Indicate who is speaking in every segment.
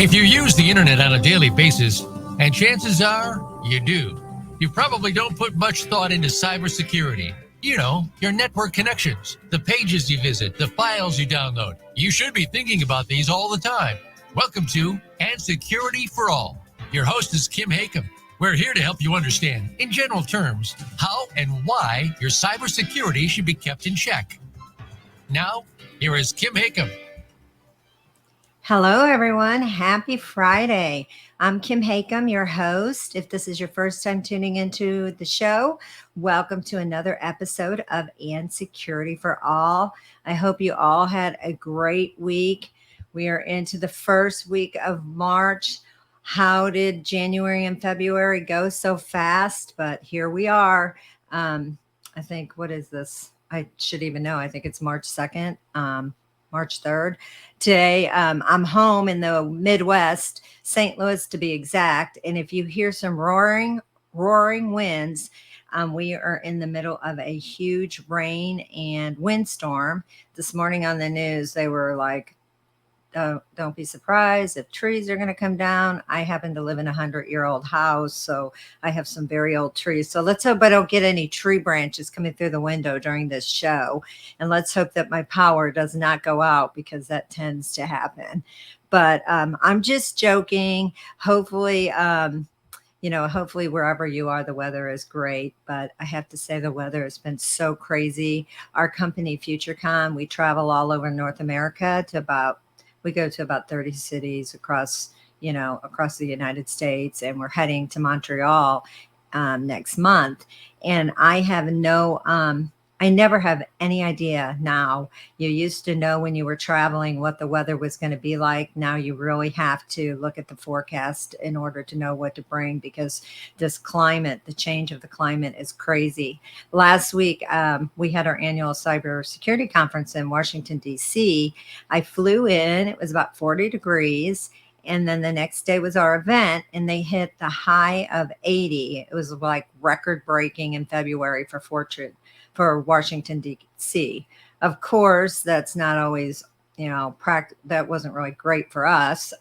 Speaker 1: If you use the internet on a daily basis, and chances are you do, you probably don't put much thought into cybersecurity. You know, your network connections, the pages you visit, the files you download. You should be thinking about these all the time. Welcome to And Security for All. Your host is Kim Hakim. We're here to help you understand, in general terms, how and why your cybersecurity should be kept in check. Now, here is Kim Hakim.
Speaker 2: Hello, everyone. Happy Friday. I'm Kim Hakim, your host. If this is your first time tuning into the show, welcome to another episode of And Security for All. I hope you all had a great week. We are into the first week of March. How did January and February go so fast? But here we are. I think, what is this? I should even know. I think it's March 2nd. March 3rd. Today, I'm home in the Midwest, St. Louis to be exact. And if you hear some roaring winds, we are in the middle of a huge rain and windstorm. This morning on the news, they were like, don't be surprised if trees are going to come down. I happen to live in a 100-year-old house, so I have some very old trees. So let's hope I don't get any tree branches coming through the window during this show. And let's hope that my power does not go out, because that tends to happen. But I'm just joking. Hopefully, hopefully wherever you are, the weather is great. But I have to say the weather has been so crazy. Our company, FutureCon, we travel all over North America we go to about 30 cities across the United States, and we're heading to Montreal next month. And I never have any idea now. You used to know when you were traveling what the weather was going to be like. Now you really have to look at the forecast in order to know what to bring, because this climate, the change of the climate is crazy. Last week, we had our annual Cybersecurity conference in Washington, D.C. I flew in. It was about 40 degrees. And then the next day was our event, and they hit the high of 80. It was like record breaking in February for Washington, D.C. Of course, that's not always, that wasn't really great for us,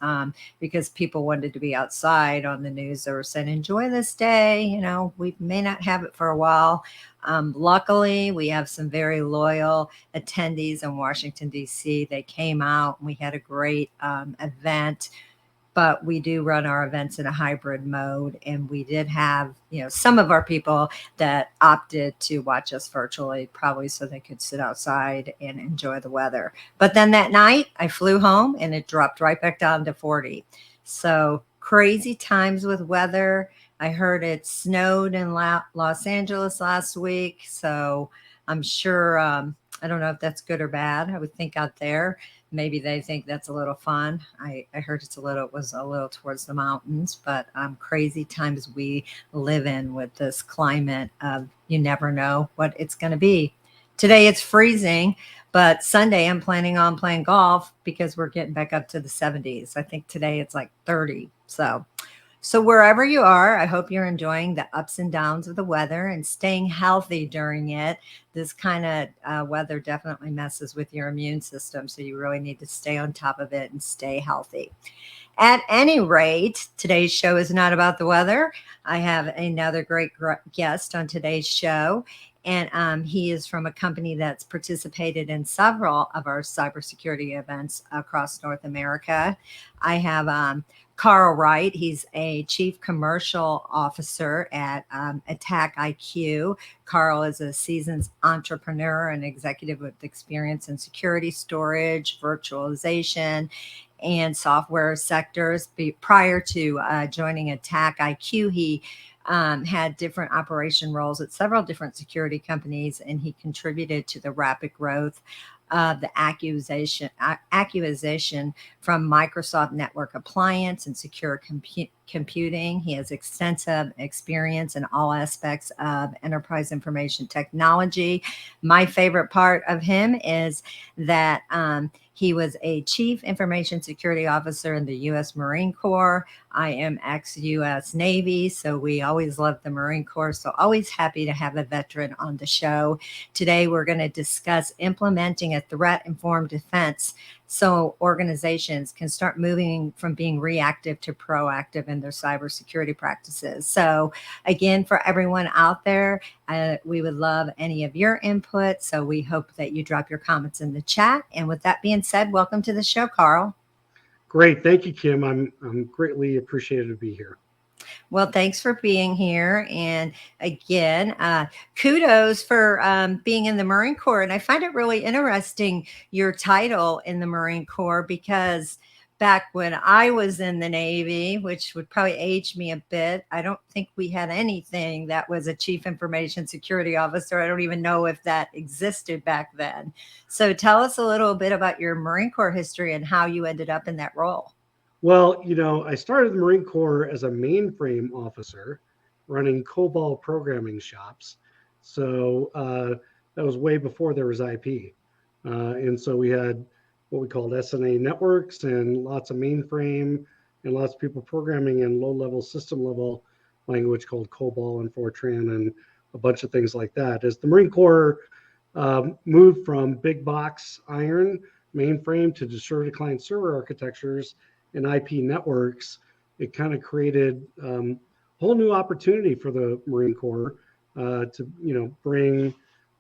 Speaker 2: because people wanted to be outside. On the news, they were saying, enjoy this day. We may not have it for a while. Luckily, we have some very loyal attendees in Washington, D.C. They came out, and we had a great event. But we do run our events in a hybrid mode, and we did have, some of our people that opted to watch us virtually, probably so they could sit outside and enjoy the weather. But then that night, I flew home, and it dropped right back down to 40. So crazy times with weather. I heard it snowed in Los Angeles last week, so I'm sure, I don't know if that's good or bad. I would think out there, maybe they think that's a little fun. I heard it was a little towards the mountains, but crazy times we live in with this climate of you never know what it's going to be. Today it's freezing, but Sunday I'm planning on playing golf because we're getting back up to the 70s. I think today it's like 30. So wherever you are, I hope you're enjoying the ups and downs of the weather and staying healthy during it. This kind of weather definitely messes with your immune system, so you really need to stay on top of it and stay healthy. At any rate, today's show is not about the weather. I have another great guest on today's show, and he is from a company that's participated in several of our cybersecurity events across North America. I have Carl Wright. He's a chief commercial officer at Attack IQ. Carl is a seasoned entrepreneur and executive with experience in security, storage, virtualization, and software sectors. Prior to joining Attack IQ, he had different operation roles at several different security companies, and he contributed to the rapid growth of the acquisition from Microsoft Network Appliance and secure computing. He has extensive experience in all aspects of enterprise information technology. My favorite part of him is that he was a chief information security officer in the U.S. Marine Corps. I am ex-U.S. Navy, so we always love the Marine Corps. So always happy to have a veteran on the show. Today, we're going to discuss implementing a threat-informed defense so organizations can start moving from being reactive to proactive in their cybersecurity practices. So, again, for everyone out there, we would love any of your input. So, we hope that you drop your comments in the chat. And with that being said, welcome to the show, Carl.
Speaker 3: Great. Thank you, Kim. I'm greatly appreciated to be here.
Speaker 2: Well, thanks for being here. And again, kudos for being in the Marine Corps. And I find it really interesting, your title in the Marine Corps, because back when I was in the Navy, which would probably age me a bit, I don't think we had anything that was a Chief Information Security Officer. I don't even know if that existed back then. So tell us a little bit about your Marine Corps history and how you ended up in that role.
Speaker 3: Well, I started the Marine Corps as a mainframe officer running COBOL programming shops. So that was way before there was IP. And so we had what we called SNA networks and lots of mainframe and lots of people programming in low-level system level language called COBOL and Fortran and a bunch of things like that. As the Marine Corps moved from big box iron mainframe to distributed client server architectures and IP networks, it kind of created a whole new opportunity for the Marine Corps to bring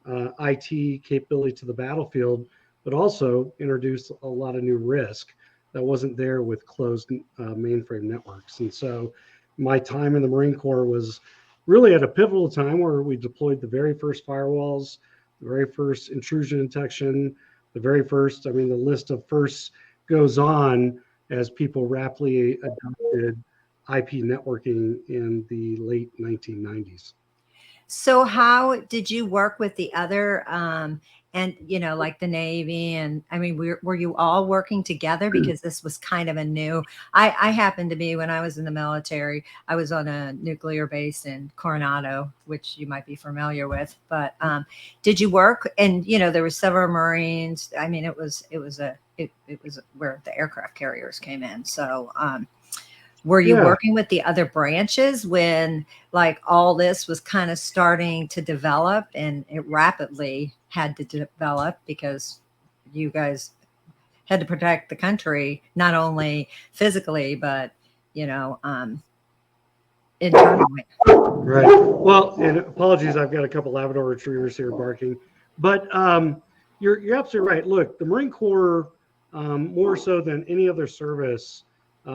Speaker 3: IT capability to the battlefield, but also introduce a lot of new risk that wasn't there with closed mainframe networks. And so my time in the Marine Corps was really at a pivotal time where we deployed the very first firewalls, the very first intrusion detection, the very first, the list of firsts goes on as people rapidly adopted IP networking in the late 1990s.
Speaker 2: So how did you work with the other, and like the Navy, and were you all working together, because this was kind of a new? I happened to be, when I was in the military, I was on a nuclear base in Coronado, which you might be familiar with. But did you work? And there were several Marines. It was where the aircraft carriers came in. So were you working with the other branches when all this was kind of starting to develop, and it rapidly had to develop because you guys had to protect the country, not only physically, but, internally?
Speaker 3: Right. Well, and apologies, I've got a couple Labrador retrievers here barking, but you're absolutely right. Look, the Marine Corps, more so than any other service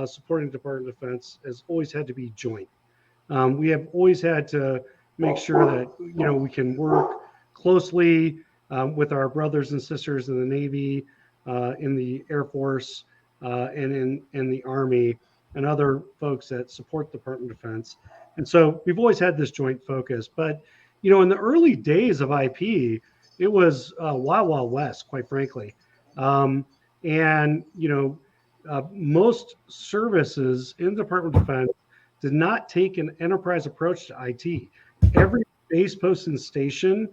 Speaker 3: supporting the Department of Defense, has always had to be joint. We have always had to make sure that we can work closely with our brothers and sisters in the Navy, in the Air Force, and in the Army, and other folks that support the Department of Defense. And so we've always had this joint focus. But in the early days of IP, it was wild, wild west, quite frankly. And most services in the Department of Defense did not take an enterprise approach to IT. Every base post and station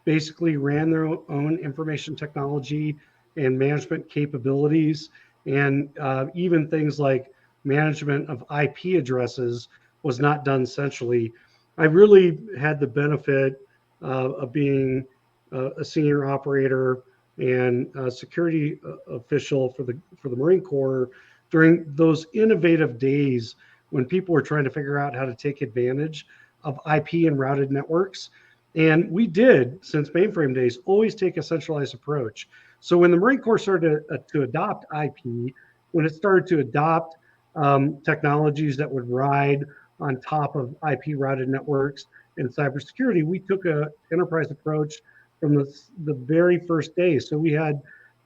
Speaker 3: basically ran their own information technology and management capabilities, and even things like management of IP addresses was not done centrally. I really had the benefit of being a senior operator and a security official for the Marine Corps during those innovative days when people were trying to figure out how to take advantage of IP and routed networks. And we did, since mainframe days, always take a centralized approach. So when the Marine Corps started to adopt IP, when it started to adopt technologies that would ride on top of IP routed networks and cybersecurity, we took an enterprise approach from the very first day. So we had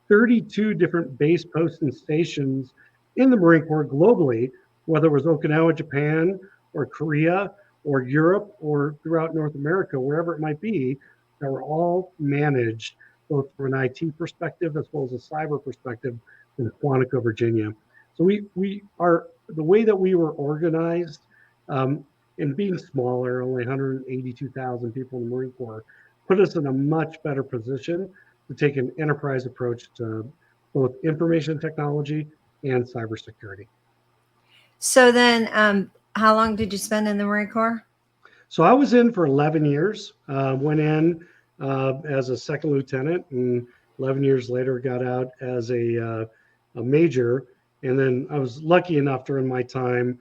Speaker 3: 32 different base posts and stations in the Marine Corps globally, whether it was Okinawa, Japan, or Korea, or Europe, or throughout North America, wherever it might be, that were all managed both from an IT perspective as well as a cyber perspective in Quantico, Virginia. So we are, the way that we were organized, and being smaller, only 182,000 people in the Marine Corps, put us in a much better position to take an enterprise approach to both information technology and cybersecurity.
Speaker 2: So then, how long did you spend in the Marine Corps?
Speaker 3: So I was in for 11 years, went in as a second lieutenant, and 11 years later got out as a major. And then I was lucky enough during my time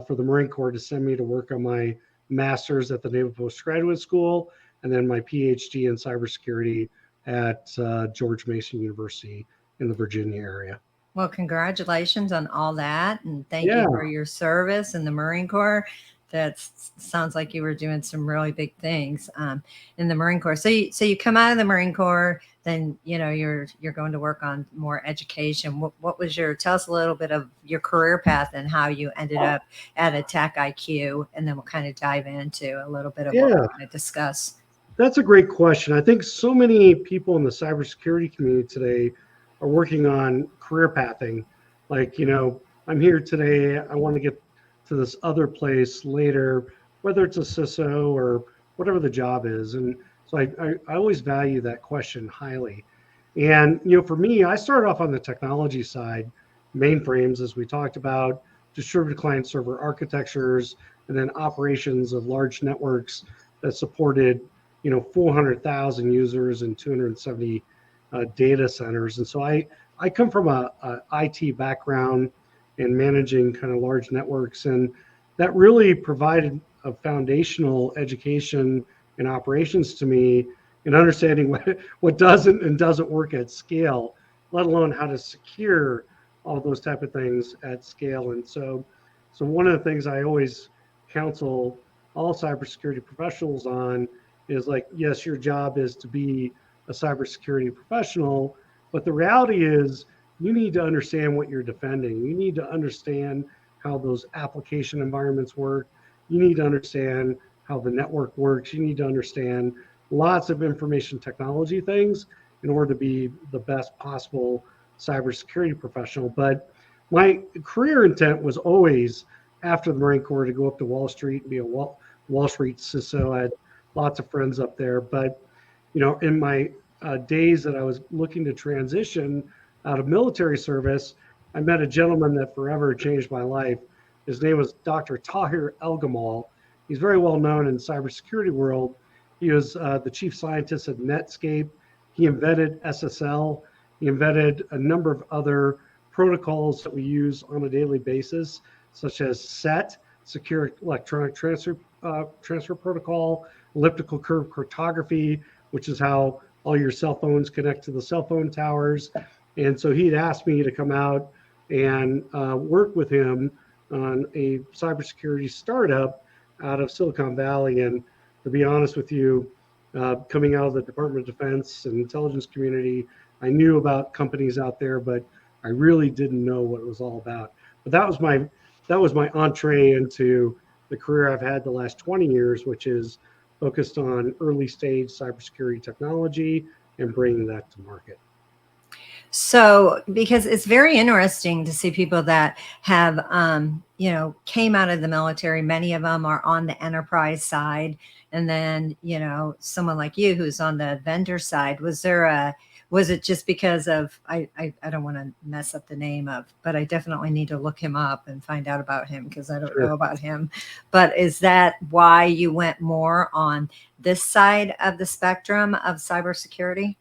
Speaker 3: for the Marine Corps to send me to work on my master's at the Naval Postgraduate School, and then my PhD in cybersecurity at George Mason University in the Virginia area.
Speaker 2: Well, congratulations on all that, and thank
Speaker 3: Yeah.
Speaker 2: you for your service in the Marine Corps. That sounds like you were doing some really big things in the Marine Corps. So you come out of the Marine Corps, then you're going to work on more education. What was tell us a little bit of your career path and how you ended up at Attack IQ, and then we'll kind of dive into a little bit of what we're going to discuss.
Speaker 3: That's a great question. I think so many people in the cybersecurity community today are working on career pathing. Like, I'm here today, I want to get to this other place later, whether it's a CISO or whatever the job is. And so I always value that question highly. And, for me, I started off on the technology side, mainframes, as we talked about, distributed client server architectures, and then operations of large networks that supported 400,000 users and 270 data centers. And so I come from a IT background and managing kind of large networks, and that really provided a foundational education and operations to me in understanding what doesn't work at scale, let alone how to secure all those type of things at scale. And so one of the things I always counsel all cybersecurity professionals on is like, yes, your job is to be a cybersecurity professional, but the reality is you need to understand what you're defending. You need to understand how those application environments work. You need to understand how the network works. You need to understand lots of information technology things in order to be the best possible cybersecurity professional. But my career intent was always after the Marine Corps to go up to Wall Street and be a Wall Street CISO. I had lots of friends up there, but in my days that I was looking to transition out of military service, I met a gentleman that forever changed my life. His name was Dr. Tahir El-Gamal. He's very well known in the cybersecurity world. He was the chief scientist at Netscape. He invented SSL. He invented a number of other protocols that we use on a daily basis, such as SET, Secure Electronic Transfer Protocol, elliptical curve cryptography, which is how all your cell phones connect to the cell phone towers. And so he'd asked me to come out and work with him on a cybersecurity startup out of Silicon Valley. And to be honest with you, coming out of the Department of Defense and intelligence community, I knew about companies out there, but I really didn't know what it was all about. But that was my entree into the career I've had the last 20 years, which is focused on early stage cybersecurity technology and bringing that to market.
Speaker 2: So, because it's very interesting to see people that have, came out of the military. Many of them are on the enterprise side. And then, someone like you who's on the vendor side, was it just because of, I don't want to mess up the name of, but I definitely need to look him up and find out about him because I don't know about him. But is that why you went more on this side of the spectrum of cybersecurity?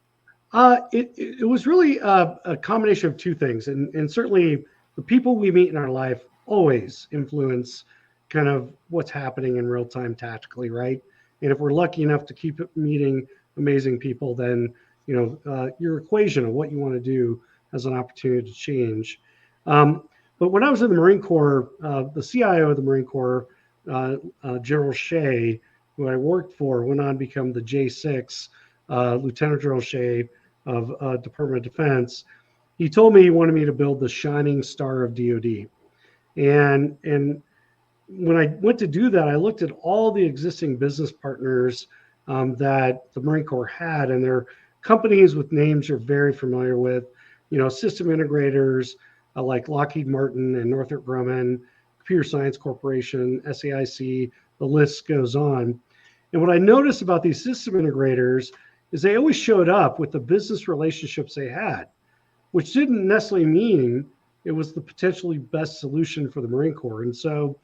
Speaker 3: It was really a combination of two things. And certainly the people we meet in our life always influence kind of what's happening in real time tactically, right? And if we're lucky enough to keep meeting amazing people, then your equation of what you want to do has an opportunity to change. But when I was in the Marine Corps, the CIO of the Marine Corps, General Shea, who I worked for, went on to become the J6, Lieutenant General Shea of Department of Defense. He told me he wanted me to build the shining star of DoD. And when I went to do that, I looked at all the existing business partners that the Marine Corps had, and they're companies with names you're very familiar with, system integrators like Lockheed Martin and Northrop Grumman, Computer Science Corporation, SAIC, the list goes on. And what I noticed about these system integrators is they always showed up with the business relationships they had, which didn't necessarily mean it was the potentially best solution for the Marine Corps. And so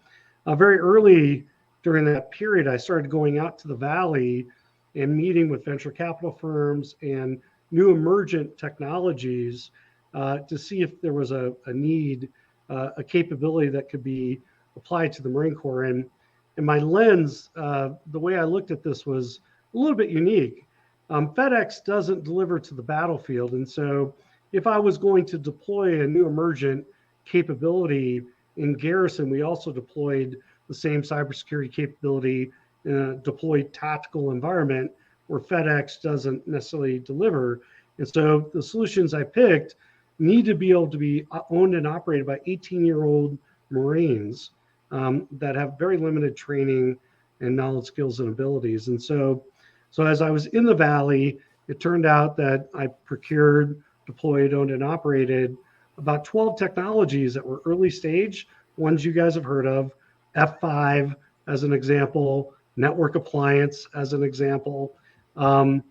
Speaker 3: very early during that period, I started going out to the Valley and meeting with venture capital firms and new emergent technologies to see if there was a need, a capability that could be applied to the Marine Corps. And my lens, the way I looked at this was a little bit unique. FedEx doesn't deliver to the battlefield. And so if I was going to deploy a new emergent capability in Garrison, we also deployed the same cybersecurity capability in a deployed tactical environment where FedEx doesn't necessarily deliver. And so the solutions I picked need to be able to be owned and operated by 18-year-old Marines that have very limited training and knowledge, skills, and abilities. And so as I was in the Valley, it turned out that I procured, deployed, owned, and operated about 12 technologies that were early stage, ones you guys have heard of, F5 as an example, network appliance as an example, and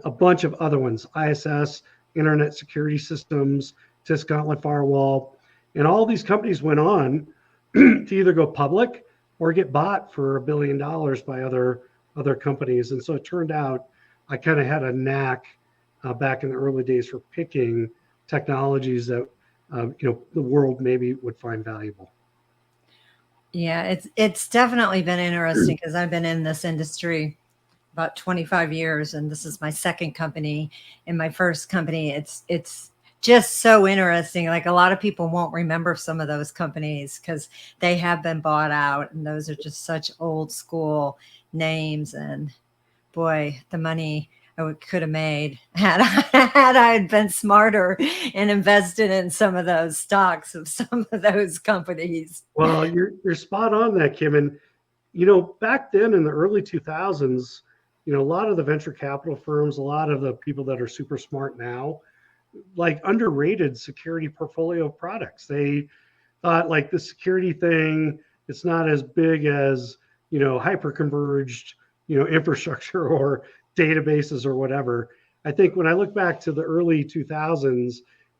Speaker 3: a bunch of other ones, ISS, internet security systems, TIS Gauntlet firewall. And all these companies went on to either go public or get bought for $1 billion by other companies. And so it turned out I kind of had a knack back in the early days for picking technologies that the world maybe would find valuable.
Speaker 2: Yeah, it's definitely been interesting because I've been in this industry about 25 years, and this is my second company. In my first company, it's just so interesting. Like, a lot of people won't remember some of those companies because they have been bought out, and those are just such old school names. And boy, the money I could have made had I had been smarter and invested in some of those stocks of some of those companies.
Speaker 3: Well, you're spot on that, Kim. And back then in the early 2000s, a lot of the venture capital firms, a lot of the people that are super smart now, like, underrated security portfolio of products. They thought, like, the security thing, it's not as big as hyper-converged infrastructure or databases or whatever. I think when I look back to the early 2000s,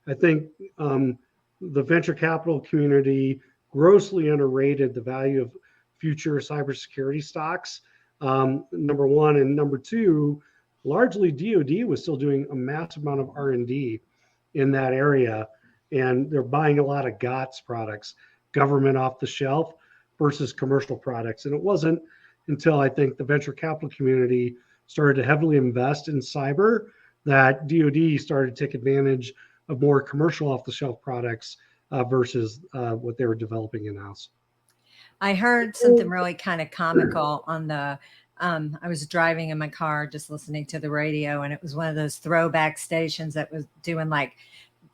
Speaker 3: I think the venture capital community grossly underrated the value of future cybersecurity stocks. Number one, and number two, largely DoD was still doing a massive amount of R&D in that area, and they're buying a lot of GOTS products, government off the shelf, versus commercial products. And it wasn't until I think the venture capital community started to heavily invest in cyber that DoD started to take advantage of more commercial off the shelf products versus what they were developing in-house.
Speaker 2: I heard something really kind of comical on the I was driving in my car just listening to the radio, and it was one of those throwback stations that was doing like,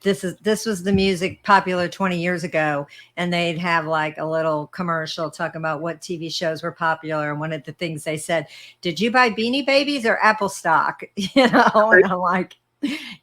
Speaker 2: this was the music popular 20 years ago, and they'd have like a little commercial talking about what TV shows were popular, and one of the things they said, did you buy Beanie Babies or Apple stock? And I'm like,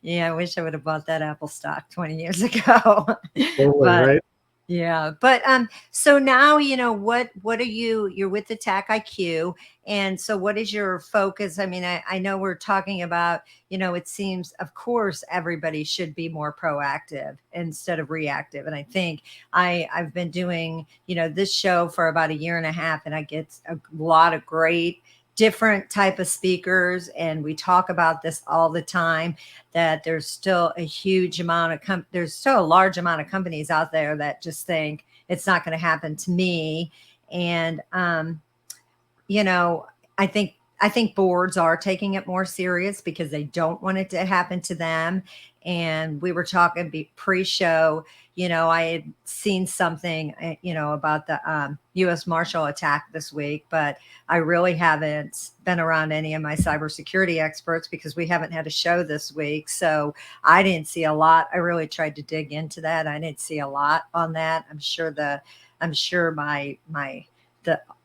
Speaker 2: yeah, I wish I would have bought that Apple stock 20 years ago.
Speaker 3: Totally,
Speaker 2: But
Speaker 3: right?
Speaker 2: yeah, but so now what are you're with the TAC IQ, and so what is your focus? I mean, I know we're talking about, it seems, of course, everybody should be more proactive instead of reactive. And I think I've been doing, this show for about a year and a half, and I get a lot of great different type of speakers, and we talk about this all the time, that there's still a huge amount of there's still a large amount of companies out there that just think it's not going to happen to me. And I think boards are taking it more serious because they don't want it to happen to them. And we were talking pre-show, I had seen something, about the U.S. Marshal attack this week, but I really haven't been around any of my cybersecurity experts because we haven't had a show this week. So I didn't see a lot. I really tried to dig into that. I didn't see a lot on that. I'm sure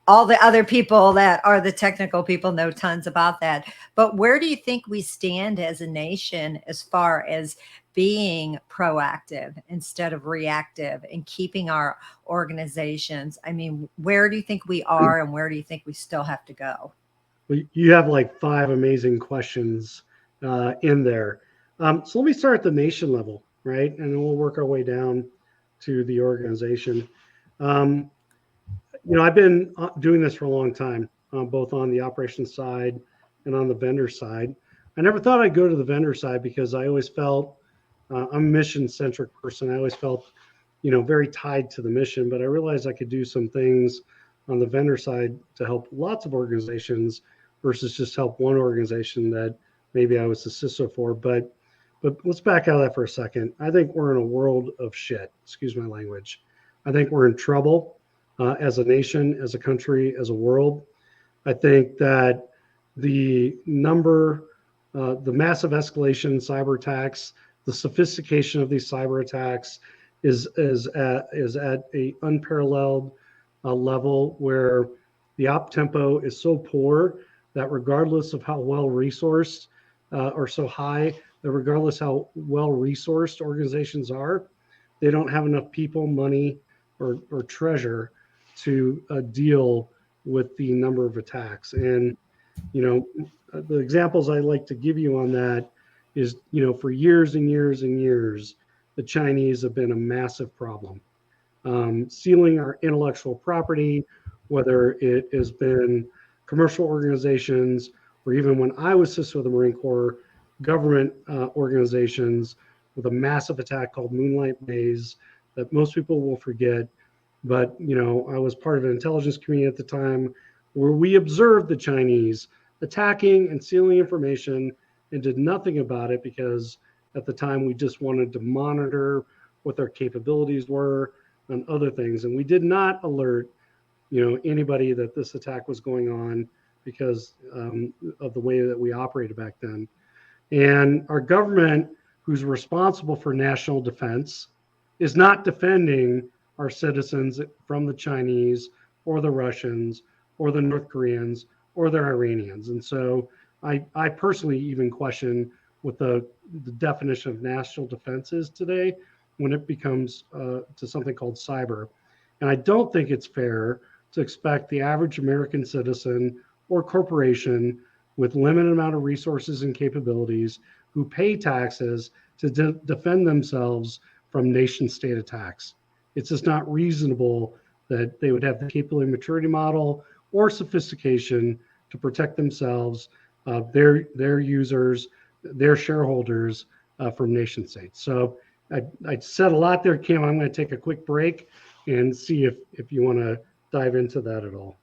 Speaker 2: all the other people that are the technical people know tons about that. But where do you think we stand as a nation as far as being proactive instead of reactive and keeping our organizations? I mean, where do you think we are, and where do you think we still have to go?
Speaker 3: Well, you have like 5 amazing questions in there. So let me start at the nation level, right? And then we'll work our way down to the organization. I've been doing this for a long time, both on the operations side and on the vendor side. I never thought I'd go to the vendor side because I always felt I'm a mission-centric person. I always felt, very tied to the mission, but I realized I could do some things on the vendor side to help lots of organizations versus just help one organization that maybe I was the CISO for. But let's back out of that for a second. I think we're in a world of shit. Excuse my language. I think we're in trouble as a nation, as a country, as a world. I think that the massive escalation in cyber attacks, the sophistication of these cyber attacks is at a unparalleled level where the op tempo is so poor that regardless of how well resourced or so high that regardless how well resourced organizations are, they don't have enough people, money, or treasure to deal with the number of attacks. And the examples I like to give you on that is, for years and years and years, the Chinese have been a massive problem. Stealing our intellectual property, whether it has been commercial organizations or even when I was CISO of the Marine Corps, government organizations with a massive attack called Moonlight Maze that most people will forget. But, I was part of an intelligence community at the time where we observed the Chinese attacking and stealing information and did nothing about it because at the time we just wanted to monitor what their capabilities were and other things. And we did not alert, anybody that this attack was going on because of the way that we operated back then. And our government, who's responsible for national defense, is not defending our citizens from the Chinese or the Russians or the North Koreans or the Iranians. And so I personally even question what the definition of national defense is today when it becomes to something called cyber. And I don't think it's fair to expect the average American citizen or corporation with limited amount of resources and capabilities who pay taxes to defend themselves from nation state attacks. It's just not reasonable that they would have the capability maturity model or sophistication to protect themselves, their users, their shareholders from nation states. So I said a lot there, Kim. I'm going to take a quick break and see if you want to dive into that at all.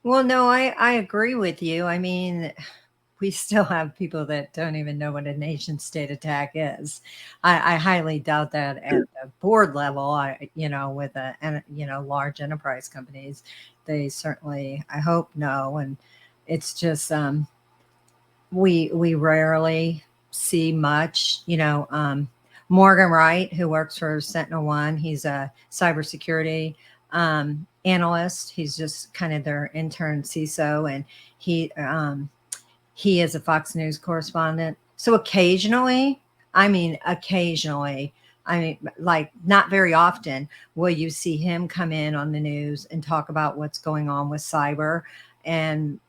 Speaker 2: Well, no, I agree with you. I mean, we still have people that don't even know what a nation state attack is. I highly doubt that at the board level, with large enterprise companies, they certainly, I hope, know. And it's just, we rarely see much, Morgan Wright, who works for Sentinel One, he's a cybersecurity analyst. He's just kind of their intern CISO, and he is a Fox News correspondent. So occasionally, like not very often, will you see him come in on the news and talk about what's going on with cyber. And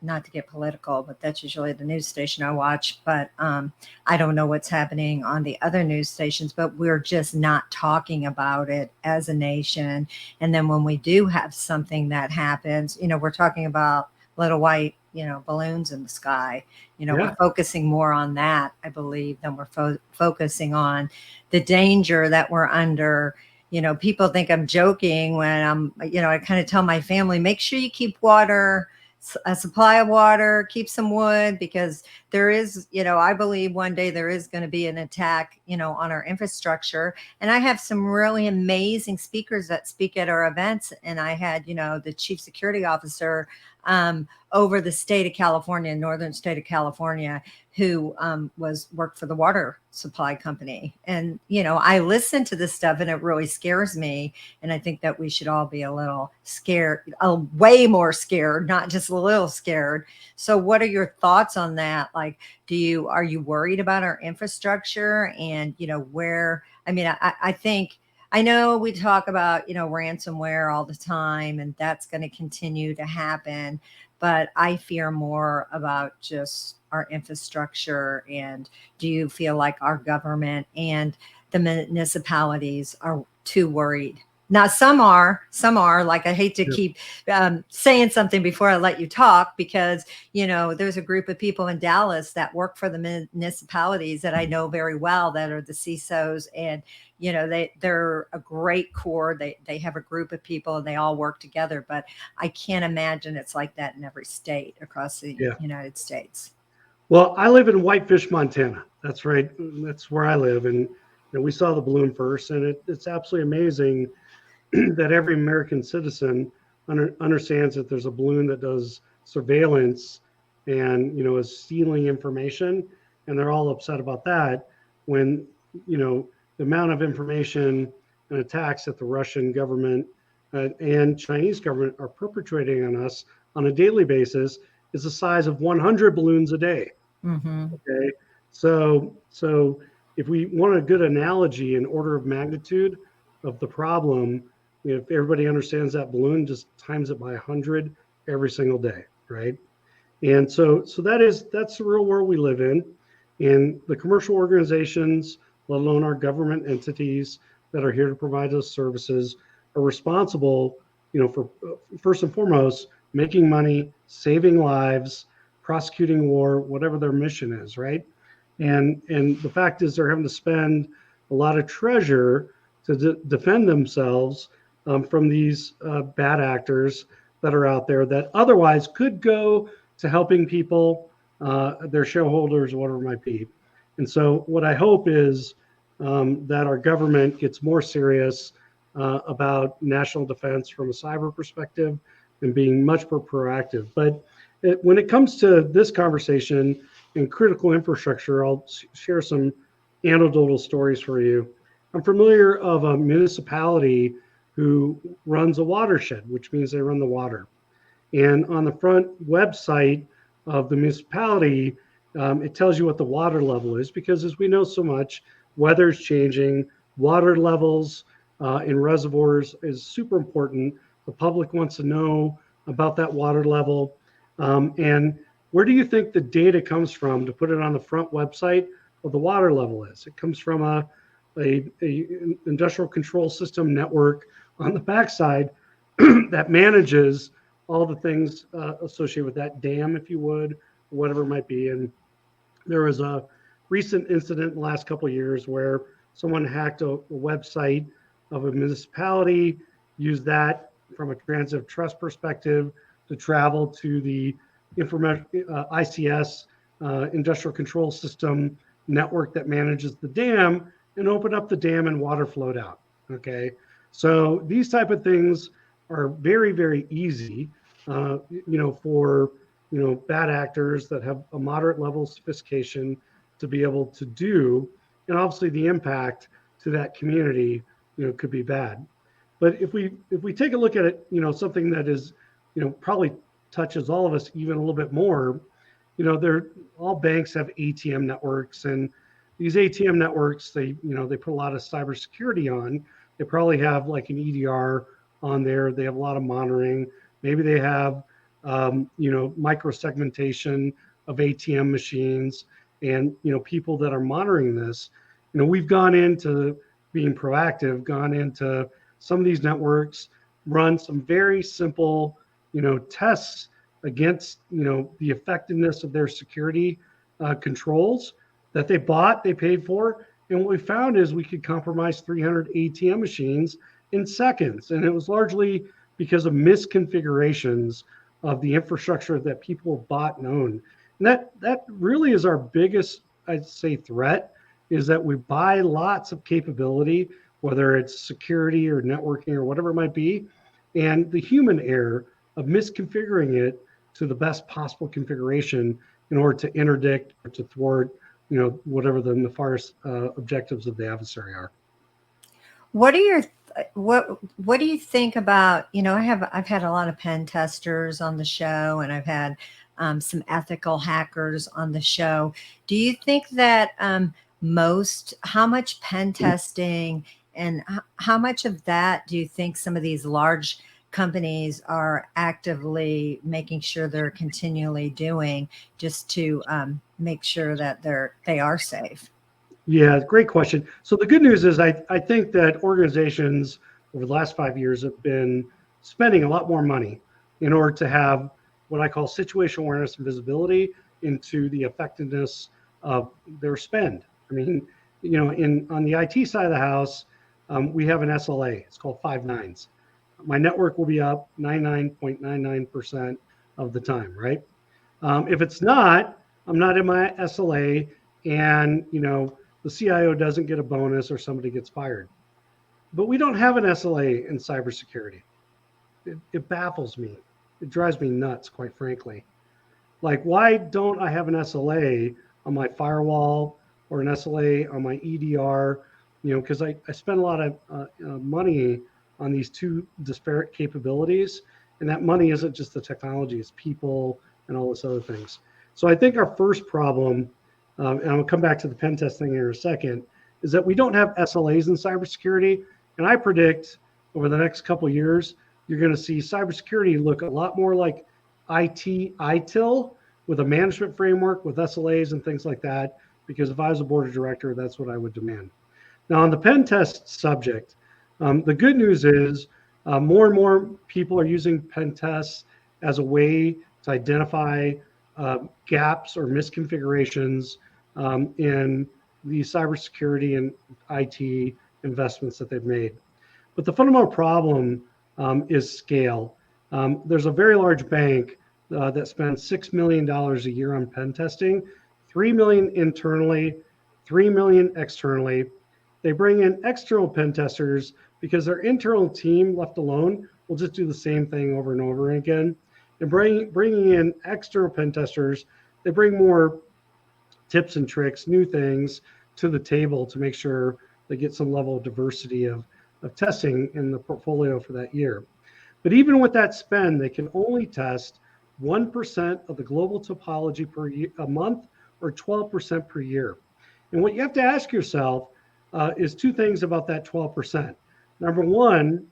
Speaker 2: not to get political, but that's usually the news station I watch. But I don't know what's happening on the other news stations, but we're just not talking about it as a nation. And then when we do have something that happens, we're talking about little white, balloons in the sky. We're focusing more on that, I believe, than we're focusing on the danger that we're under. People think I'm joking when I kind of tell my family, make sure you keep a supply of water, keep some wood, because there is, I believe one day there is going to be an attack, on our infrastructure. And I have some really amazing speakers that speak at our events. And I had, the chief security officer over the state of California, northern state of California, who worked for the water supply company. And, I listen to this stuff and it really scares me. And I think that we should all be a little scared, way more scared, not just a little scared. So what are your thoughts on that? Like, are you worried about our infrastructure and, I think, I know we talk about, ransomware all the time, and that's going to continue to happen. But I fear more about just our infrastructure. And do you feel like our government and the municipalities are too worried Now, some are like, I hate to keep saying something before I let you talk, because, there's a group of people in Dallas that work for the municipalities that I know very well, that are the CISOs, and, they're a great core. They have a group of people and they all work together, but I can't imagine it's like that in every state across the
Speaker 3: Yeah.
Speaker 2: United States.
Speaker 3: Well, I live in Whitefish, Montana. That's right. That's where I live. And we saw the balloon first, and it's absolutely amazing that every American citizen understands that there's a balloon that does surveillance and is stealing information, and they're all upset about that when the amount of information and attacks that the Russian government and Chinese government are perpetrating on us on a daily basis is the size of 100 balloons a day.
Speaker 2: Mm-hmm.
Speaker 3: Okay, so if we want a good analogy in order of magnitude of the problem, if everybody understands that balloon, just times it by 100 every single day, right? And so that's the real world we live in. And the commercial organizations, let alone our government entities that are here to provide those services, are responsible, for first and foremost making money, saving lives, prosecuting war, whatever their mission is, right? And the fact is, they're having to spend a lot of treasure to defend themselves from these bad actors that are out there that otherwise could go to helping people, their shareholders, whatever it might be. And so what I hope is that our government gets more serious about national defense from a cyber perspective and being much more proactive. But when it comes to this conversation in critical infrastructure, I'll share some anecdotal stories for you. I'm familiar of a municipality who runs a watershed, which means they run the water. And on the front website of the municipality, it tells you what the water level is, because as we know so much, weather's changing, water levels in reservoirs is super important. The public wants to know about that water level. And where do you think the data comes from to put it on the front website of the water level is? It comes from a industrial control system network on the backside that manages all the things associated with that dam, if you would, whatever it might be. And there was a recent incident in the last couple of years where someone hacked a website of a municipality, used that from a transit trust perspective to travel to the ICS, industrial control system network that manages the dam, and open up the dam and water flowed out. Okay, so these type of things are very, very easy, for bad actors that have a moderate level of sophistication to be able to do, and obviously the impact to that community, could be bad. But if we take a look at it, something that is, probably touches all of us even a little bit more, all banks have ATM networks, and these ATM networks, they put a lot of cybersecurity on. They probably have like an EDR on there. They have a lot of monitoring. Maybe they have, micro segmentation of ATM machines, and people that are monitoring this. We've gone into being proactive, gone into some of these networks, run some very simple, tests against, the effectiveness of their security controls that they bought, they paid for. And what we found is we could compromise 300 ATM machines in seconds. And it was largely because of misconfigurations of the infrastructure that people bought and owned. And that really is our biggest, I'd say, threat, is that we buy lots of capability, whether it's security or networking or whatever it might be, and the human error of misconfiguring it to the best possible configuration in order to interdict or to thwart, whatever the nefarious objectives of the adversary are.
Speaker 2: What are your what do you think about, I've had a lot of pen testers on the show, and I've had some ethical hackers on the show. Do you think that how much pen testing and how much of that do you think some of these large companies are actively making sure they're continually doing, just to make sure that they are safe?
Speaker 3: Yeah, great question. So the good news is I think that organizations over the last 5 years have been spending a lot more money in order to have what I call situational awareness and visibility into the effectiveness of their spend. I mean, on the IT side of the house, we have an SLA. It's called 5 nines. My network will be up 99.99% of the time, right? If it's not, I'm not in my SLA, and the CIO doesn't get a bonus or somebody gets fired. But we don't have an SLA in cybersecurity. It baffles me. It drives me nuts, quite frankly. Like, why don't I have an SLA on my firewall or an SLA on my EDR? Because I spend a lot of money on these two disparate capabilities, and that money isn't just the technology, it's people and all this other things. So I think our first problem, and I'll come back to the pen testing in a second, is that we don't have SLAs in cybersecurity. And I predict over the next couple of years, you're going to see cybersecurity look a lot more like IT ITIL with a management framework with SLAs and things like that. Because if I was a board of director, that's what I would demand. Now, on the pen test subject, the good news is more and more people are using pen tests as a way to identify gaps or misconfigurations in the cybersecurity and IT investments that they've made. But the fundamental problem is scale. There's a very large bank that spends $6 million a year on pen testing, $3 million internally, $3 million externally. They bring in external pen testers because their internal team, left alone, will just do the same thing over and over again. And bringing in external pen testers, they bring more tips and tricks, new things to the table to make sure they get some level of diversity of testing in the portfolio for that year. But even with that spend, they can only test 1% of the global topology per year, a month, or 12% per year. And what you have to ask yourself is two things about that 12%. Number one,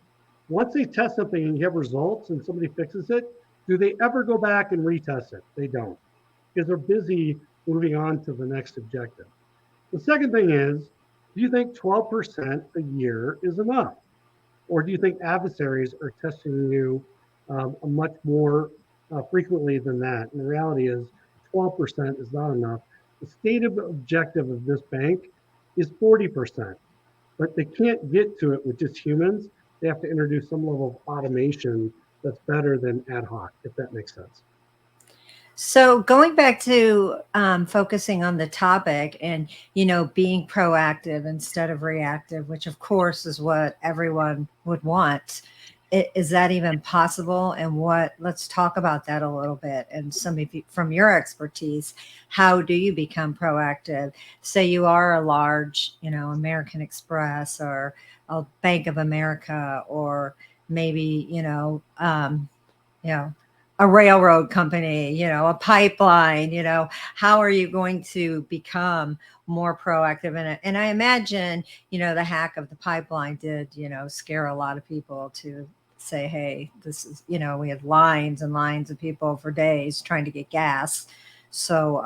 Speaker 3: once they test something and you have results and somebody fixes it, do they ever go back and retest it? They don't, because they're busy moving on to the next objective. The second thing is, do you think 12% a year is enough? Or do you think adversaries are testing you much more frequently than that? And the reality is 12% is not enough. The stated objective of this bank is 40%, but they can't get to it with just humans. They have to introduce some level of automation that's better than ad hoc, if that makes sense.
Speaker 2: So going back to focusing on the topic and, being proactive instead of reactive, which of course is what everyone would want. Is that even possible? And let's talk about that a little bit. And some of you, from your expertise, how do you become proactive? Say you are a large, American Express or a Bank of America, or maybe, a railroad company, a pipeline, how are you going to become more proactive in it? And I imagine, the hack of the pipeline did, scare a lot of people to say, hey, this is, we had lines and lines of people for days trying to get gas. So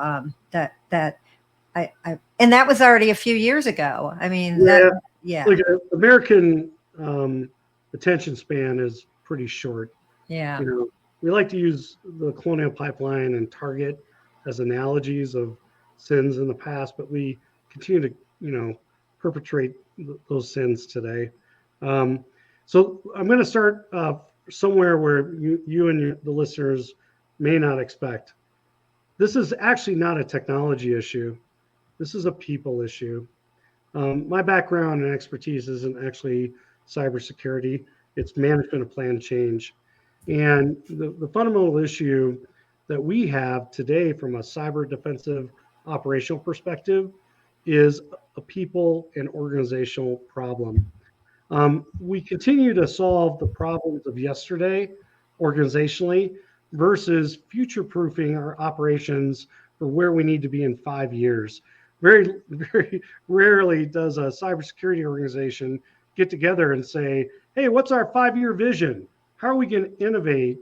Speaker 2: and that was already a few years ago. I mean,
Speaker 3: Look, American attention span is pretty short.
Speaker 2: Yeah.
Speaker 3: We like to use the Colonial Pipeline and Target as analogies of sins in the past, but we continue to, perpetrate those sins today. So I'm going to start somewhere where you and the listeners may not expect. This is actually not a technology issue. This is a people issue. My background and expertise isn't actually cybersecurity. It's management of planned change. And the fundamental issue that we have today from a cyber defensive operational perspective is a people and organizational problem. We continue to solve the problems of yesterday organizationally versus future-proofing our operations for where we need to be in 5 years. Very, very rarely does a cybersecurity organization get together and say, hey, what's our 5-year vision? How are we going to innovate,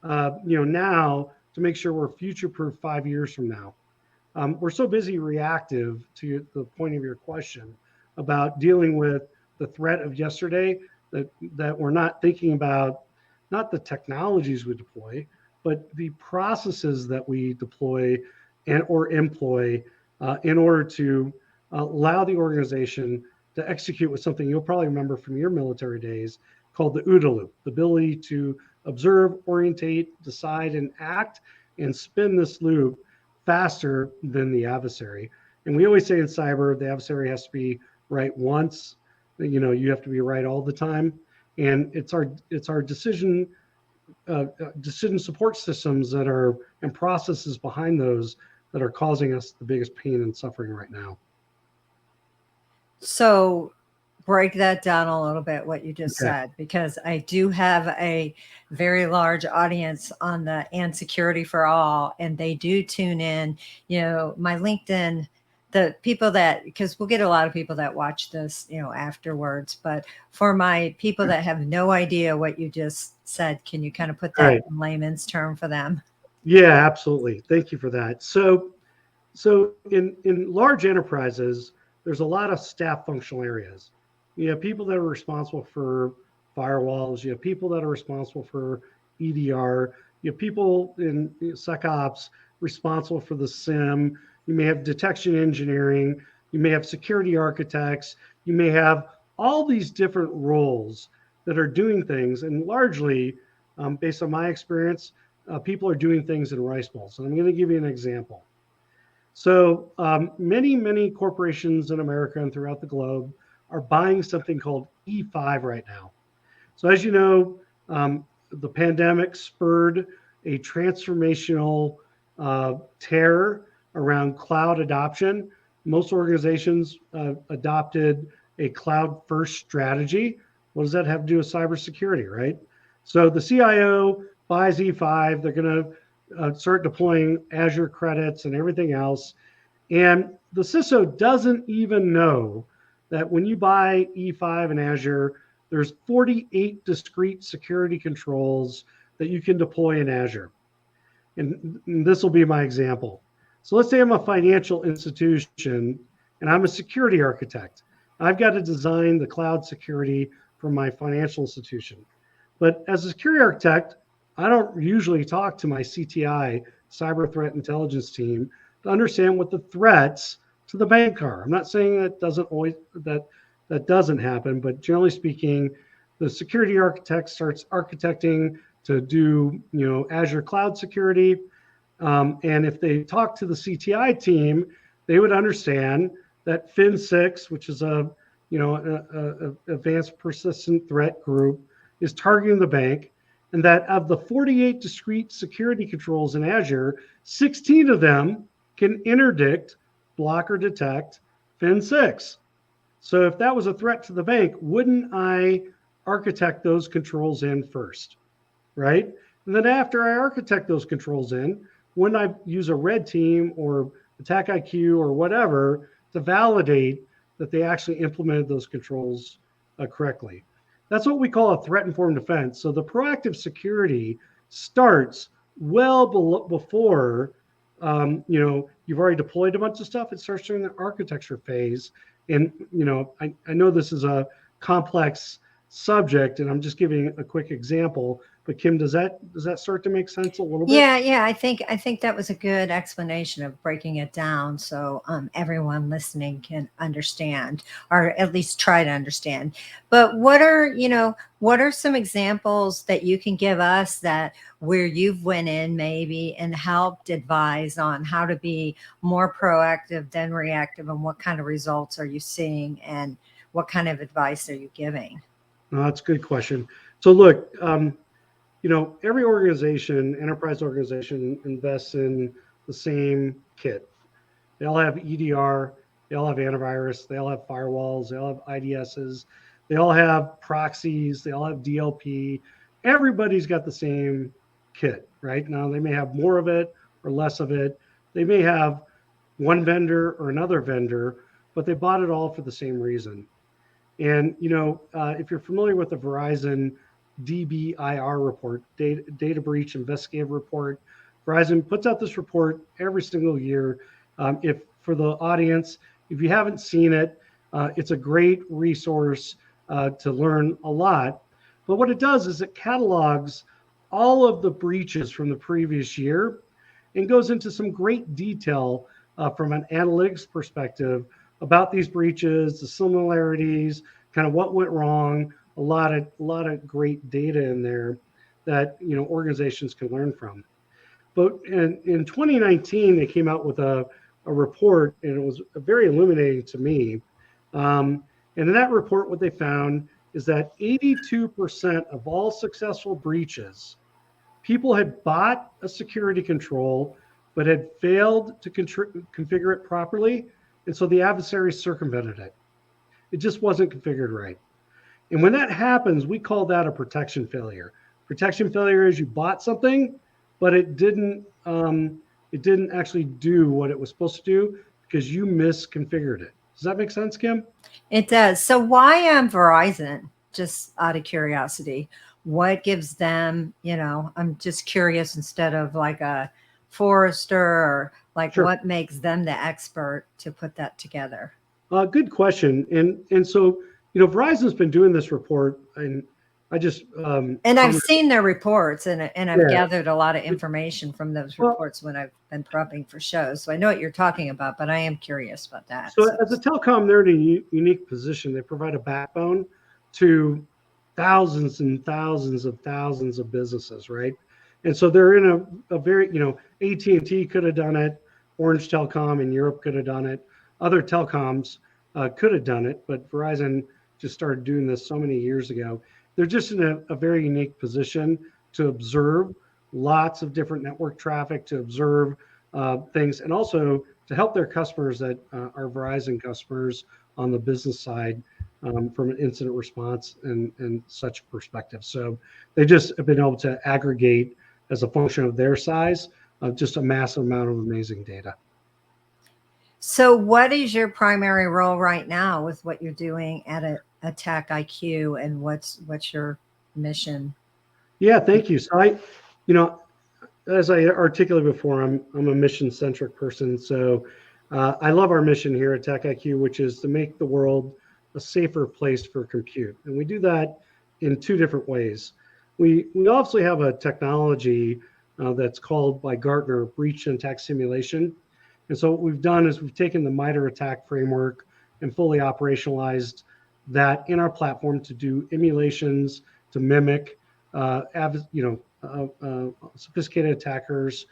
Speaker 3: now to make sure we're future-proof 5 years from now? We're so busy reactive to the point of your question about dealing with the threat of yesterday that we're not thinking about not the technologies we deploy, but the processes that we deploy and or employ in order to allow the organization to execute with something you'll probably remember from your military days called the OODA loop, the ability to observe, orientate, decide, and act, and spin this loop faster than the adversary. And we always say in cyber, the adversary has to be right once. You have to be right all the time. And it's our decision support systems that are and processes behind those that are causing us the biggest pain and suffering right now.
Speaker 2: So break that down a little bit, what you just
Speaker 3: Okay.
Speaker 2: said, because I do have a very large audience on the And Security for All, and they do tune in. My LinkedIn, the people that, because we'll get a lot of people that watch this, afterwards, but for my people that have no idea what you just said, can you kind of put that in layman's term for them?
Speaker 3: Yeah, absolutely. Thank you for that. So in large enterprises, there's a lot of staff functional areas. You have people that are responsible for firewalls. You have people that are responsible for EDR. You have people in SecOps responsible for the SIM. You may have detection engineering. You may have security architects. You may have all these different roles that are doing things. And largely, based on my experience, people are doing things in rice bowls. And I'm going to give you an example. So many corporations in America and throughout the globe are buying something called E5 right now. So as you know, the pandemic spurred a transformational tear around cloud adoption. Most organizations adopted a cloud-first strategy. What does that have to do with cybersecurity, right? So the CIO buys E5. They're going to start deploying Azure credits and everything else. And the CISO doesn't even know that when you buy E5 and Azure, there's 48 discrete security controls that you can deploy in Azure. And this will be my example. So let's say I'm a financial institution and I'm a security architect. I've got to design the cloud security for my financial institution. But as a security architect, I don't usually talk to my CTI, cyber threat intelligence team, to understand what the threats to the bank are. I'm not saying that doesn't happen, but generally speaking, the security architect starts architecting to do Azure cloud security, and if they talk to the CTI team, they would understand that Fin6, which is a advanced persistent threat group, is targeting the bank, and that of the 48 discrete security controls in Azure, 16 of them can interdict, block, or detect Fin6. So if that was a threat to the bank, wouldn't I architect those controls in first, right? And then after I architect those controls in, wouldn't I use a red team or Attack IQ or whatever to validate that they actually implemented those controls correctly? That's what we call a threat-informed defense. So the proactive security starts well before you've already deployed a bunch of stuff. It starts during the architecture phase. And I know this is a complex subject, and I'm just giving a quick example. But Kim, does that start to make sense a little bit?
Speaker 2: Yeah. I think that was a good explanation of breaking it down, so everyone listening can understand, or at least try to understand. But what are some examples that you can give us that where you've went in maybe and helped advise on how to be more proactive than reactive, and what kind of results are you seeing, and what kind of advice are you giving?
Speaker 3: That's a good question. So look, every organization, enterprise organization, invests in the same kit. They all have EDR, they all have antivirus, they all have firewalls, they all have IDSs, they all have proxies, they all have DLP. Everybody's got the same kit, right? Now they may have more of it or less of it. They may have one vendor or another vendor, but they bought it all for the same reason. And if you're familiar with the Verizon DBIR report, data breach investigative report, Verizon puts out this report every single year. If for the audience, if you haven't seen it, it's a great resource to learn a lot. But what it does is it catalogs all of the breaches from the previous year and goes into some great detail from an analytics perspective about these breaches, the similarities, kind of what went wrong. A lot of great data in there that organizations can learn from. But in 2019, they came out with a report, and it was very illuminating to me. And in that report, what they found is that 82% of all successful breaches, people had bought a security control, but had failed to configure it properly. And so the adversary circumvented it. It just wasn't configured right. And when that happens, we call that a protection failure. Protection failure is you bought something, but it didn't actually do what it was supposed to do because you misconfigured it. Does that make sense, Kim?
Speaker 2: It does. So why Verizon? Just out of curiosity, what gives them? I'm just curious. Instead of like a Forrester, or like
Speaker 3: Sure.
Speaker 2: what makes them the expert to put that together?
Speaker 3: Good question. And so Verizon's been doing this report, and I just
Speaker 2: and I've seen their reports, and I've gathered a lot of information from those reports when I've been prepping for shows. So I know what you're talking about, but I am curious about that.
Speaker 3: So as a telecom, they're in a unique position. They provide a backbone to thousands and thousands of businesses, right? And so they're in a very, AT&T could have done it. Orange Telecom in Europe could have done it. Other telecoms could have done it, but Verizon just started doing this so many years ago. They're just in a very unique position to observe lots of different network traffic, to observe things, and also to help their customers that are Verizon customers on the business side from an incident response and such perspective. So they just have been able to aggregate as a function of their size just a massive amount of amazing data.
Speaker 2: So what is your primary role right now with what you're doing at Attack IQ, and what's your mission?
Speaker 3: Yeah, thank you. So as I articulated before, I'm a mission-centric person. So I love our mission here at Attack IQ, which is to make the world a safer place for compute. And we do that in two different ways. We obviously have a technology that's called by Gartner breach and attack simulation. And so what we've done is we've taken the MITRE ATT&CK framework and fully operationalized that in our platform to do emulations, to mimic, sophisticated attackers,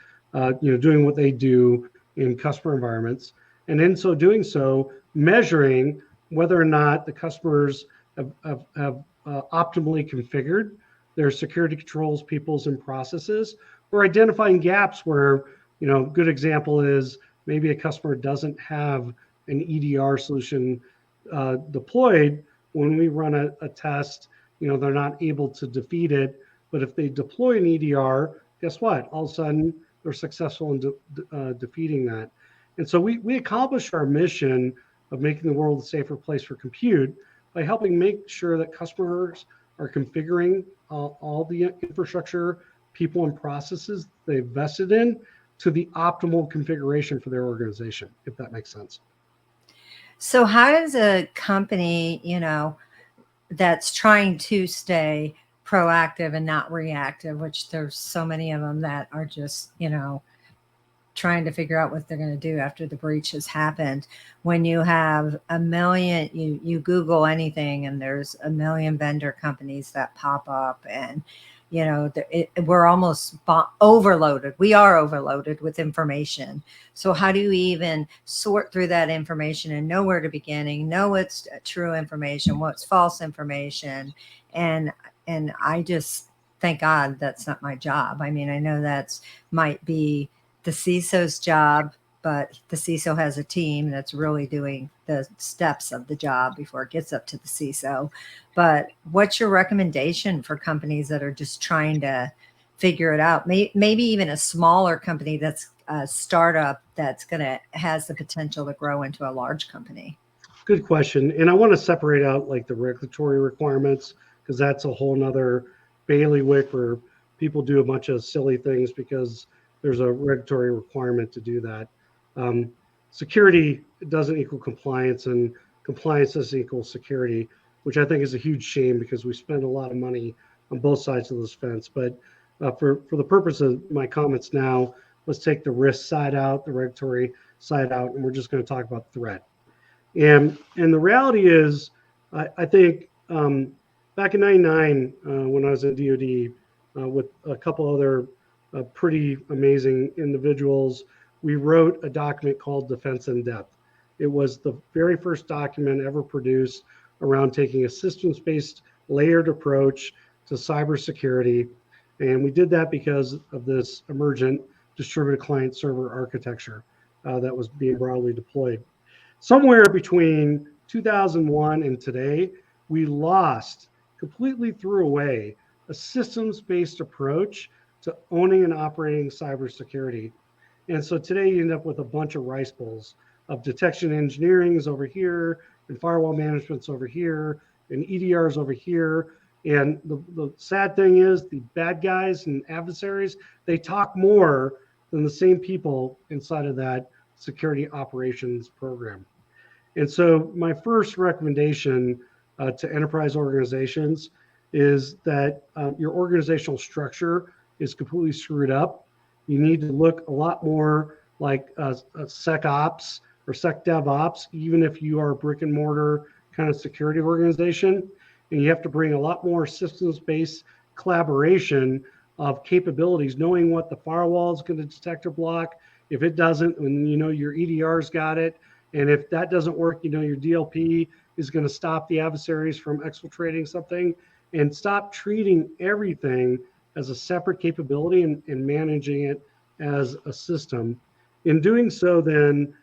Speaker 3: doing what they do in customer environments. And in so doing so, measuring whether or not the customers have optimally configured their security controls, peoples, and processes, or identifying gaps where, good example is maybe a customer doesn't have an EDR solution deployed. When we run a test, they're not able to defeat it. But if they deploy an EDR, guess what? All of a sudden, they're successful in defeating that. And so we accomplish our mission of making the world a safer place for compute by helping make sure that customers are configuring all the infrastructure, people, and processes they've vested in to the optimal configuration for their organization, if that makes sense.
Speaker 2: So how does a company, that's trying to stay proactive and not reactive, which there's so many of them that are just, trying to figure out what they're going to do after the breach has happened. When you have a million, you Google anything and there's a million vendor companies that pop up, and we're almost overloaded. We are overloaded with information. So how do you even sort through that information and know where to begin, know what's true information, what's false information? And I just, thank God that's not my job. I mean, I know that's might be the CISO's job, but the CISO has a team that's really doing the steps of the job before it gets up to the CISO. But what's your recommendation for companies that are just trying to figure it out? Maybe even a smaller company that's a startup that's has the potential to grow into a large company.
Speaker 3: Good question. And I want to separate out like the regulatory requirements, because that's a whole nother bailiwick where people do a bunch of silly things because there's a regulatory requirement to do that. Security doesn't equal compliance, and compliance doesn't equal security. which I think is a huge shame because we spend a lot of money on both sides of this fence. But for the purpose of my comments now, let's take the risk side out, the regulatory side out, and we're just going to talk about threat. And the reality is, I think back in '99 when I was in DoD with a couple other pretty amazing individuals, we wrote a document called Defense in Depth. It was the very first document ever produced around taking a systems-based layered approach to cybersecurity. And we did that because of this emergent distributed client server architecture that was being broadly deployed. Somewhere between 2001 and today, we completely threw away a systems-based approach to owning and operating cybersecurity. And so today you end up with a bunch of rice bowls of detection engineering is over here, and firewall management's over here, and EDR's over here. And the sad thing is the bad guys and adversaries, they talk more than the same people inside of that security operations program. And so my first recommendation to enterprise organizations is that your organizational structure is completely screwed up. You need to look a lot more like a SecOps or SecDevOps, even if you are a brick and mortar kind of security organization. And you have to bring a lot more systems-based collaboration of capabilities, knowing what the firewall is going to detect or block. If it doesn't, when you know your EDR's got it, and if that doesn't work, you know your DLP is going to stop the adversaries from exfiltrating something, and stop treating everything as a separate capability and managing it as a system. In doing so, then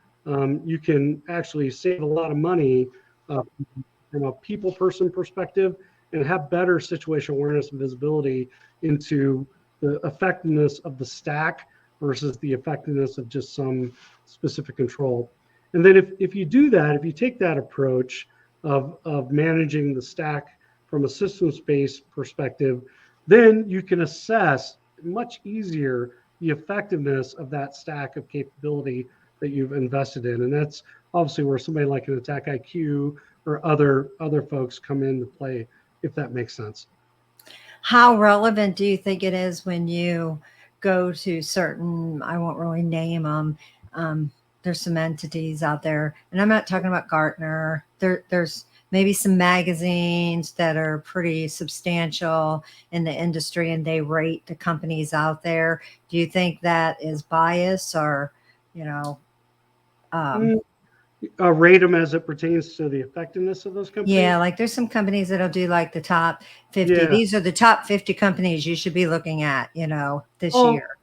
Speaker 3: you can actually save a lot of money from a people person perspective and have better situational awareness and visibility into the effectiveness of the stack versus the effectiveness of just some specific control. And then if you do that, if you take that approach of managing the stack from a systems-based perspective, then you can assess much easier the effectiveness of that stack of capability that you've invested in. And that's obviously where somebody like an Attack IQ or other folks come into play, if that makes sense.
Speaker 2: How relevant do you think it is when you go to certain, I won't really name them, there's some entities out there, and I'm not talking about Gartner. There's maybe some magazines that are pretty substantial in the industry, and they rate the companies out there. Do you think that is bias, or, you know,
Speaker 3: rate them as it pertains to the effectiveness of those companies?
Speaker 2: Yeah, like there's some companies that'll do like the top 50.
Speaker 3: Yeah.
Speaker 2: These are the top 50 companies you should be looking at, this year.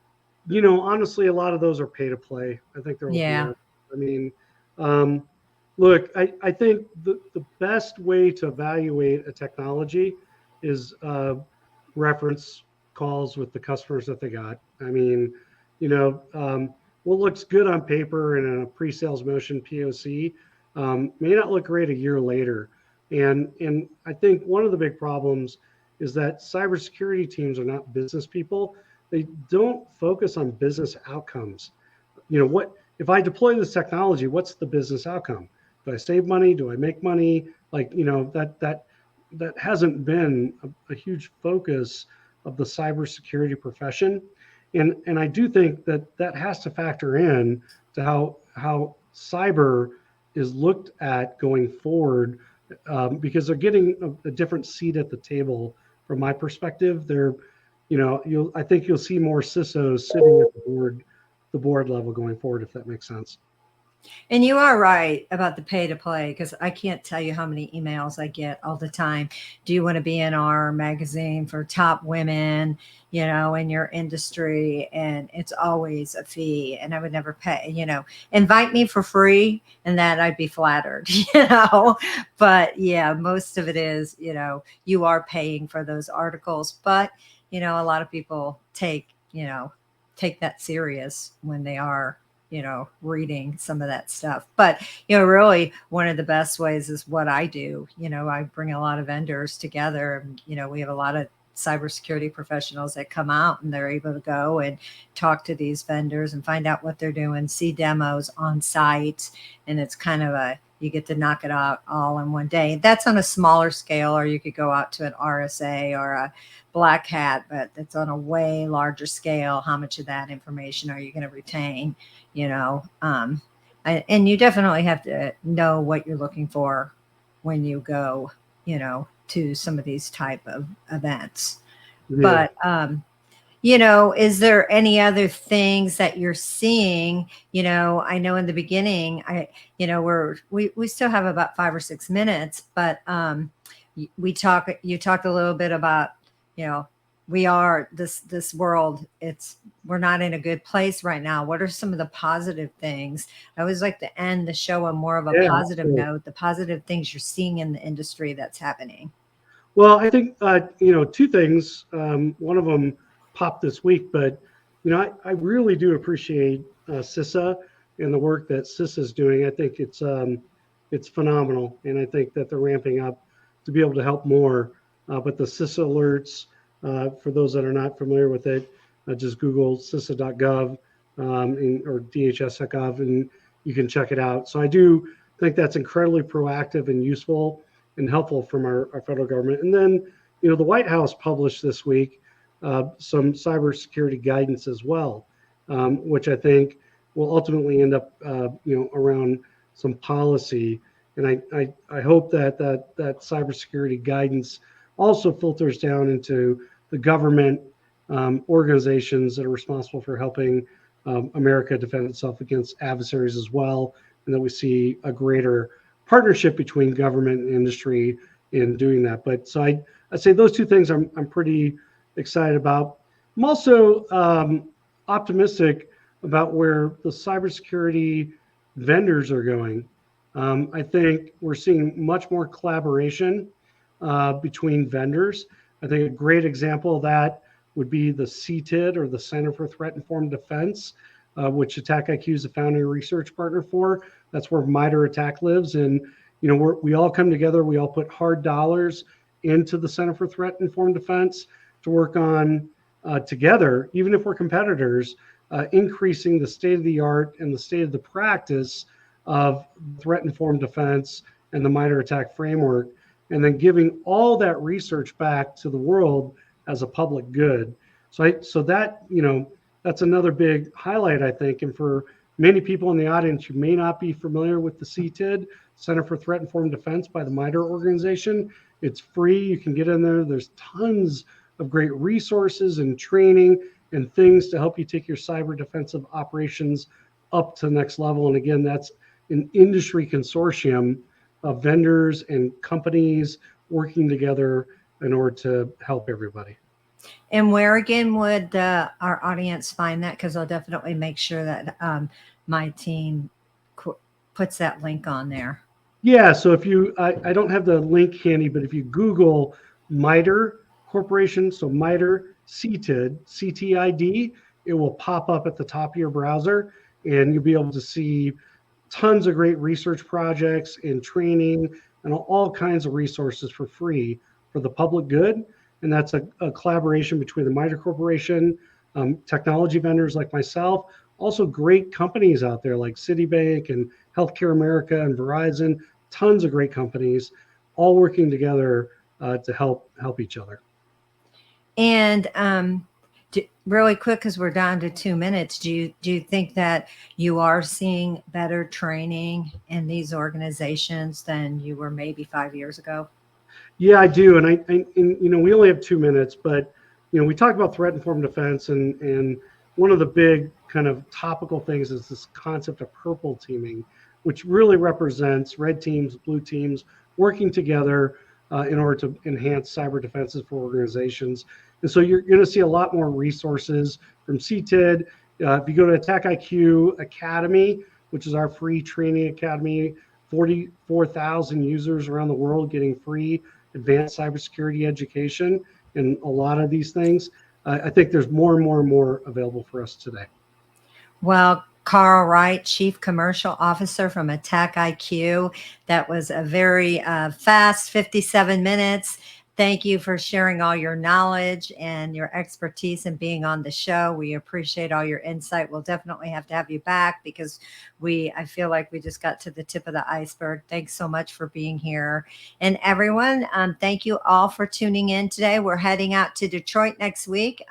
Speaker 3: Honestly, a lot of those are pay to play. I think they're
Speaker 2: Yeah.
Speaker 3: I mean, look, I think the best way to evaluate a technology is reference calls with the customers that they got. I mean, what looks good on paper and in a pre-sales motion POC may not look great a year later. And I think one of the big problems is that cybersecurity teams are not business people. They don't focus on business outcomes. What if I deploy this technology? What's the business outcome? Do I save money? Do I make money? That hasn't been a huge focus of the cybersecurity profession. And I do think that has to factor in to how cyber is looked at going forward, because they're getting a different seat at the table. From my perspective, I think you'll see more CISOs sitting at the board level going forward, if that makes sense.
Speaker 2: And you are right about the pay to play, because I can't tell you how many emails I get all the time. Do you want to be in our magazine for top women, in your industry? And it's always a fee, and I would never pay, invite me for free, and that I'd be flattered, but yeah, most of it is, you are paying for those articles, but a lot of people take that serious when they are reading some of that stuff. But, really one of the best ways is what I do. I bring a lot of vendors together, and, we have a lot of cybersecurity professionals that come out, and they're able to go and talk to these vendors and find out what they're doing, see demos on site. And it's kind of a you get to knock it out all in one day. That's on a smaller scale, or you could go out to an RSA or a Black Hat, but it's on a way larger scale. How much of that information are you going to retain? And you definitely have to know what you're looking for when you go, to some of these type of events.
Speaker 3: Yeah.
Speaker 2: But is there any other things that you're seeing? I know in the beginning, we still have about 5 or 6 minutes, but you talked a little bit about, we are this world. We're not in a good place right now. What are some of the positive things? I always like to end the show on more of a
Speaker 3: Yeah,
Speaker 2: positive
Speaker 3: absolutely.
Speaker 2: note, the positive things you're seeing in the industry that's happening.
Speaker 3: Well, I think two things. One of them popped this week, but I really do appreciate CISA and the work that CISA is doing. I think it's phenomenal, and I think that they're ramping up to be able to help more. But the CISA alerts, for those that are not familiar with it, just Google CISA.gov or DHS.gov, and you can check it out. So I do think that's incredibly proactive and useful and helpful from our federal government. And then, the White House published this week some cybersecurity guidance as well, which I think will ultimately end up, around some policy. And I hope that cybersecurity guidance also filters down into the government organizations that are responsible for helping America defend itself against adversaries as well, and that we see a greater partnership between government and industry in doing that. But so I say those two things I'm pretty excited about. I'm also optimistic about where the cybersecurity vendors are going. I think we're seeing much more collaboration between vendors. I think a great example of that would be the CTID, or the Center for Threat Informed Defense, which Attack IQ is a founding research partner for. That's where MITRE ATT&CK lives. And, we all come together. We all put hard dollars into the Center for Threat Informed Defense to work on together, even if we're competitors, increasing the state of the art and the state of the practice of threat informed defense and the MITRE ATT&CK framework, and then giving all that research back to the world as a public good. So that's another big highlight, I think. And for many people in the audience who may not be familiar with the CTID, Center for Threat Informed Defense by the MITRE organization, it's free. You can get in there. There's tons of great resources and training and things to help you take your cyber defensive operations up to the next level. And again, that's an industry consortium of vendors and companies working together in order to help everybody.
Speaker 2: And where again would our audience find that? Because I'll definitely make sure that my team puts that link on there.
Speaker 3: Yeah, so if I don't have the link handy, but if you Google MITRE Corporation, so MITRE CTID, CTID, it will pop up at the top of your browser, and you'll be able to see tons of great research projects and training and all kinds of resources for free for the public good. And that's a collaboration between the MITRE Corporation, technology vendors like myself, also great companies out there like Citibank and Healthcare America and Verizon, tons of great companies all working together to help each other.
Speaker 2: And really quick, because we're down to 2 minutes, do you think that you are seeing better training in these organizations than you were maybe 5 years ago?
Speaker 3: Yeah, I do. And we only have 2 minutes, but we talk about threat informed defense, and one of the big kind of topical things is this concept of purple teaming, which really represents red teams, blue teams working together in order to enhance cyber defenses for organizations. And so you're going to see a lot more resources from CTID. If you go to Attack IQ Academy, which is our free training academy, 44,000 users around the world getting free advanced cybersecurity education and a lot of these things. I think there's more and more and more available for us today.
Speaker 2: Well, Carl Wright, Chief Commercial Officer from Attack IQ. That was a very fast 57 minutes. Thank you for sharing all your knowledge and your expertise and being on the show. We appreciate all your insight. We'll definitely have to have you back because I feel like we just got to the tip of the iceberg. Thanks so much for being here. And everyone, thank you all for tuning in today. We're heading out to Detroit next week,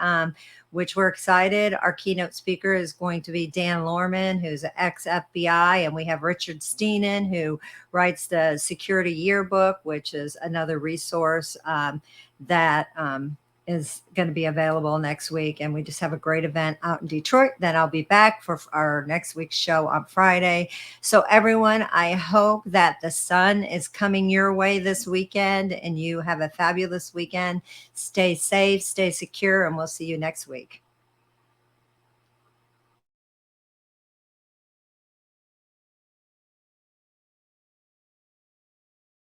Speaker 2: which we're excited. Our keynote speaker is going to be Dan Lorman, who's an ex-FBI, and we have Richard Steenan, who writes the Security Yearbook, which is another resource that is going to be available next week. And we just have a great event out in Detroit. Then I'll be back for our next week's show on Friday. So everyone, I hope that the sun is coming your way this weekend and you have a fabulous weekend. Stay safe, stay secure, and we'll see you next week.